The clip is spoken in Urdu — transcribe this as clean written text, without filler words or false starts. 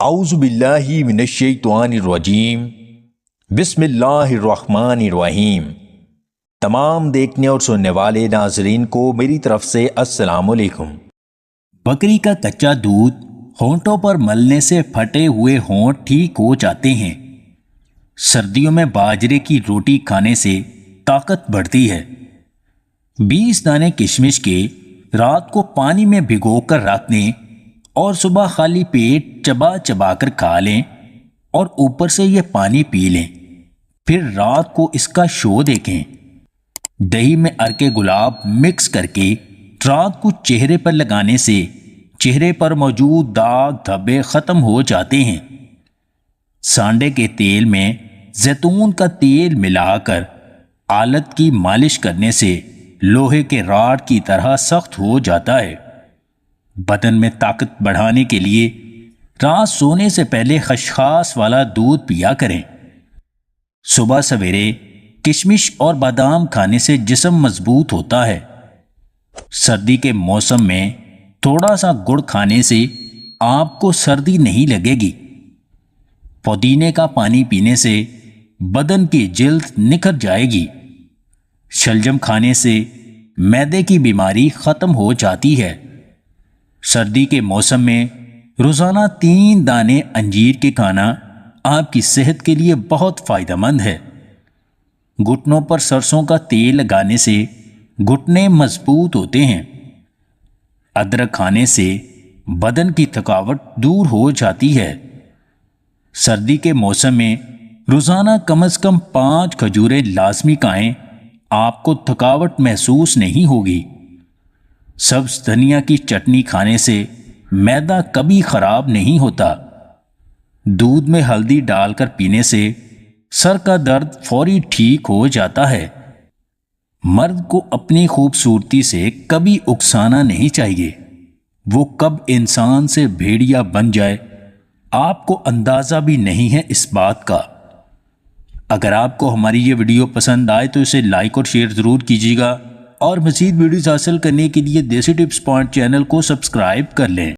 اعوذ باللہ من الشیطان الرجیم بسم اللہ الرحمن الرحیم۔ تمام دیکھنے اور سننے والے ناظرین کو میری طرف سے السلام علیکم۔ بکری کا کچا دودھ ہونٹوں پر ملنے سے پھٹے ہوئے ہونٹ ٹھیک ہو جاتے ہیں۔ سردیوں میں باجرے کی روٹی کھانے سے طاقت بڑھتی ہے۔ 20 دانے کشمش کے رات کو پانی میں بھگو کر رکھ دیں اور صبح خالی پیٹ چبا چبا کر کھا لیں اور اوپر سے یہ پانی پی لیں، پھر رات کو اس کا شو دیکھیں۔ دہی میں عرق گلاب مکس کر کے رات کو چہرے پر لگانے سے چہرے پر موجود داغ دھبے ختم ہو جاتے ہیں۔ سانڈے کے تیل میں زیتون کا تیل ملا کر آلت کی مالش کرنے سے لوہے کے راڈ کی طرح سخت ہو جاتا ہے۔ بدن میں طاقت بڑھانے کے لیے رات سونے سے پہلے خشخاش والا دودھ پیا کریں۔ صبح سویرے کشمش اور بادام کھانے سے جسم مضبوط ہوتا ہے۔ سردی کے موسم میں تھوڑا سا گڑ کھانے سے آپ کو سردی نہیں لگے گی۔ پودینے کا پانی پینے سے بدن کی جلد نکھر جائے گی۔ شلجم کھانے سے معدے کی بیماری ختم ہو جاتی ہے۔ سردی کے موسم میں روزانہ 3 دانے انجیر کے کھانا آپ کی صحت کے لیے بہت فائدہ مند ہے۔ گھٹنوں پر سرسوں کا تیل لگانے سے گھٹنے مضبوط ہوتے ہیں۔ ادرک کھانے سے بدن کی تھکاوٹ دور ہو جاتی ہے۔ سردی کے موسم میں روزانہ کم از کم 5 کھجوریں لازمی کھائیں، آپ کو تھکاوٹ محسوس نہیں ہوگی۔ سبز دھنیا کی چٹنی کھانے سے معدہ کبھی خراب نہیں ہوتا۔ دودھ میں ہلدی ڈال کر پینے سے سر کا درد فوری ٹھیک ہو جاتا ہے۔ مرد کو اپنی خوبصورتی سے کبھی اکسانا نہیں چاہیے۔ وہ کب انسان سے بھیڑیا بن جائے آپ کو اندازہ بھی نہیں ہے اس بات کا۔ اگر آپ کو ہماری یہ ویڈیو پسند آئے تو اسے لائک اور شیئر ضرور کیجیے گا، اور مزید ویڈیوز حاصل کرنے کے لیے دیسی ٹپس پوائنٹ چینل کو سبسکرائب کر لیں۔